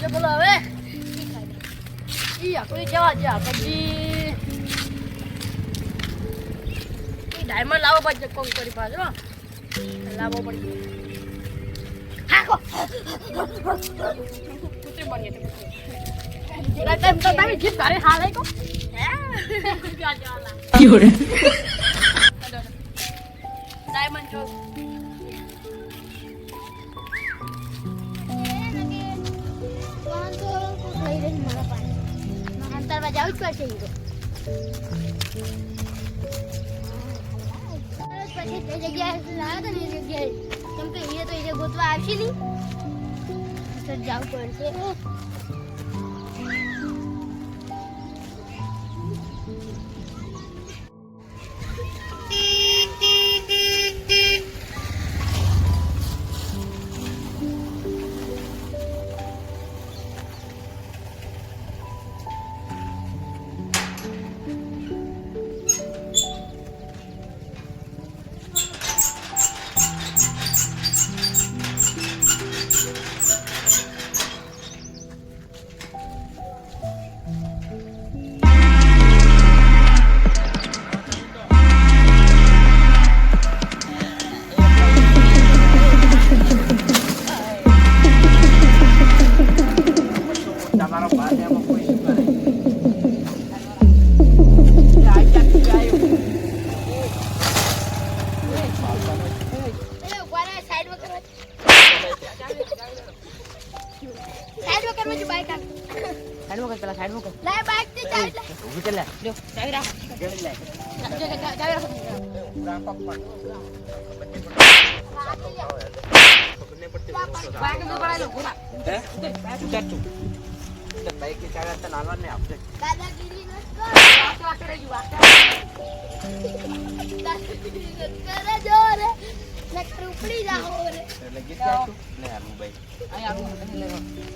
છે બોલો હવે ઈ આકડી કેવા છે પછી ઈ ડાયમંડ લાવો પછી કોમ કરી પાછો લાવો પડી હાકો કુતરી બની છે એલા કેમ તો તમે જીત કરે હાલ આઈ કો હે ક્યાં જાલા ક્યોરે ડાયમંડ જો અંતરવા જાવ જ પડશે ઈ તો પછી તે જગ્યાએ લાવ્યો તો ને એ જગ્યાએ કેમ કે એ તો એ ગોતવા આવશે નહીં તો જાવ પડશે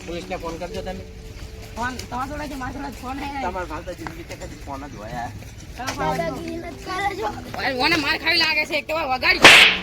पुलिस ने फोन कर दिया था फोन તમારો જોડે છે મારો જોડે ફોન હે તમાર ભાલતા જિંદગી તે કદી ફોન જ હોય યાર દાદાગીરી ન કરે જો ઓને માર ખાવી લાગે છે એક તો વગાડી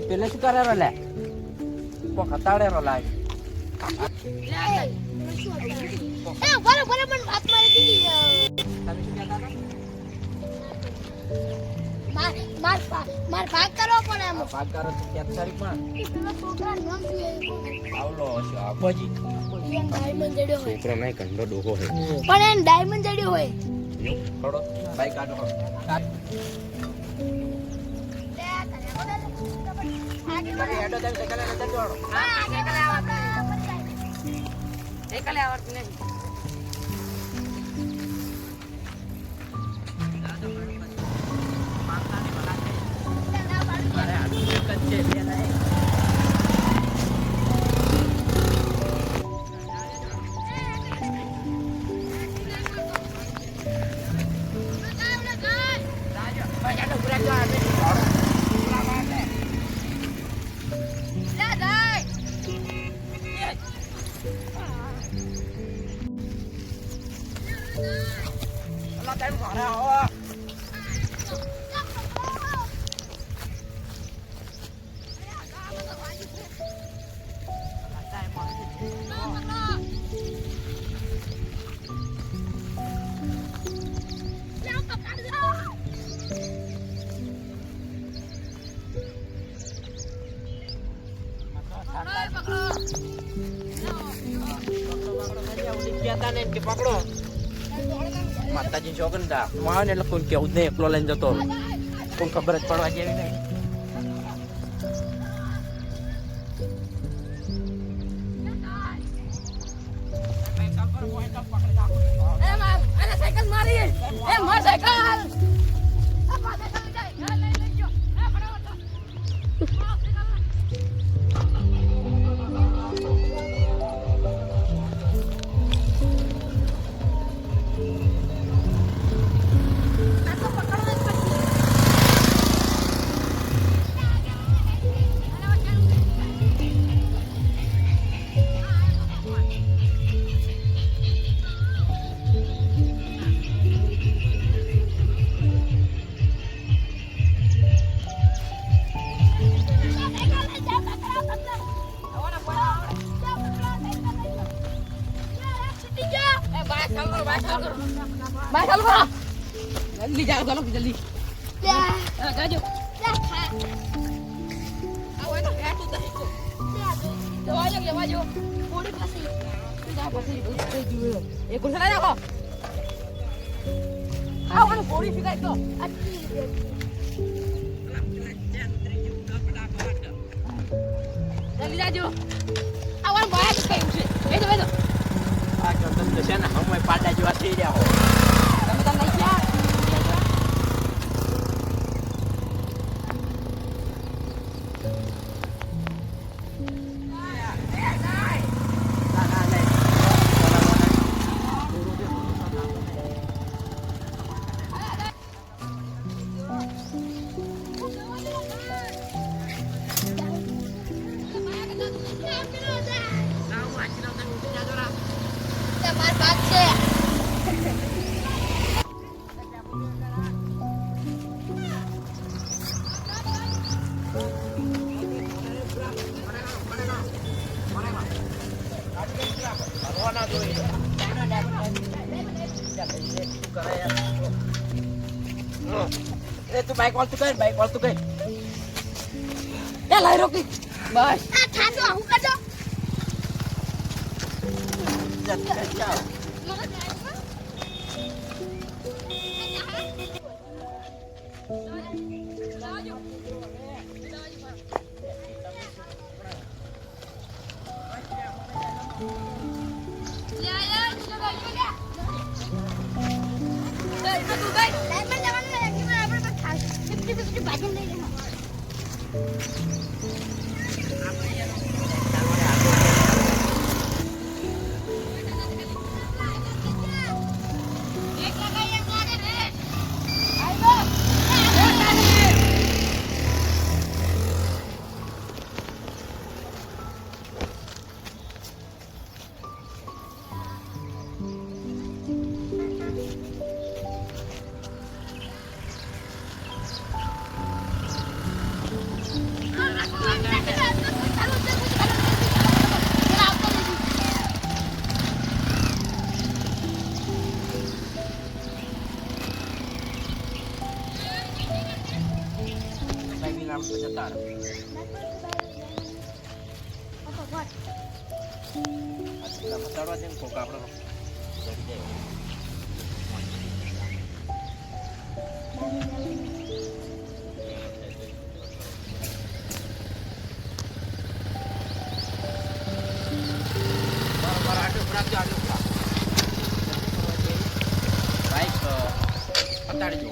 પેલે શું કરે લે કોક હતાડે રો લાગે એ બોલો બોલો પણ વાત મારી દીધી તમે શું કહેતા હતા માર ભાગ કરો પણ એમ ભાગ કરો તો કે તારીખ માં પેલો છોકરા નામ શું આવલો છે આપાજી એ ડાયમંડ જડ્યો હોય છોકરો નહીં કંડો ડોકો છે પણ એને ડાયમંડ જડ્યો હોય થોડો બાઈક કાઢો હેડો તમે સકલે નજર જોડો હા એકલે આવડતું નહીં પકડો માતાજી શોખન હતા માને એટલે કોઈ કેવું જ નહીં એકલો લઈને જતો કોઈ ખબર જ પડવા જેવી નહીં સાયકલ મારી એ માર સાયકલ બાય ચાલુ કરો જલ્દી જાઓ ચાલો જલ્દી જાજો આવો એનો હેઠું તો હેઠું લેવાજો પોડી પાસે જા પછી જુઓ એ કુરસા લઈ રાખો આવો ને પોડી ફિકાય તો જલ્દી જાજો આવો બાય કઈ છે બેજો બેજો આ જો તમને છે ને હમણાં પાડા જેવા થઈ રહ્યા હો તમે તો લઈ ગયા તમાર બાપ છે એ તું બાઈક વાળતું કર એ લઈ રોકી બસ આ થાતો હું કરજો ચાલ જતા રહે ચડવા દે ને કોક આપણે ચડી જાય બાઈક અત્યારે જો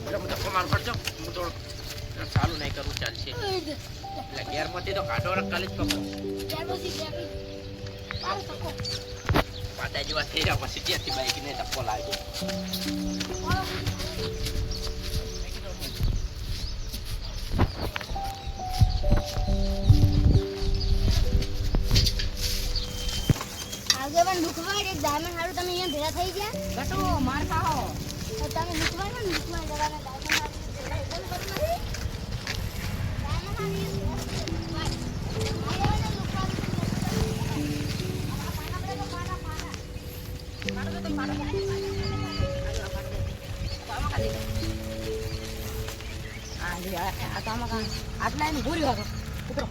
એટલે મને કમાન કરજો હું તો ચાલુ નહીં કરવું ચાલશે એટલે ગેરમાંથી તો કાઢો કાલે જ કમો પાટા જેવા થઈ રહ્યા પછી ત્યાંથી બાઈક ને ધક્કો લાગ્યો આગેવાન લુકવાડ એક ડાયમંડ હારું તમે અહીંયા ભેગા થઈ ગયા ગટુ માર ખાઓ તો તમે લુકવાડ ને લુકવાડ જવાના ડાયમંડ હારું આટલા એની પૂરી હતો ઉતરો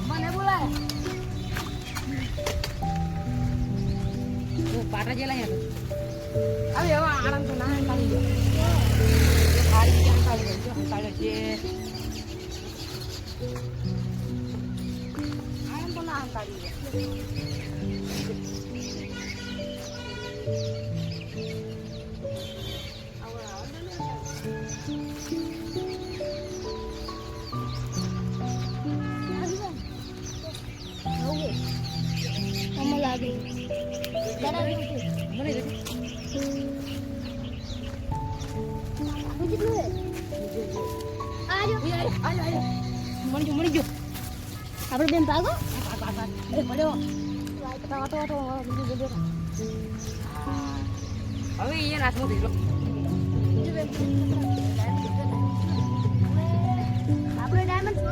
મને બોલાય પાટા જેલા હવે હવે આરામ તો ના કાઢી દો ખાલી ક્યાં કાઢી દો કાઢે છે આરામ તો ના કાઢી દો લાગે મને આજો આજો મળી ગયો આપણે બેન ભાગો એ પડ્યો આપણે હવે એ નાચમાં થઈ ગયો ડાયમંડ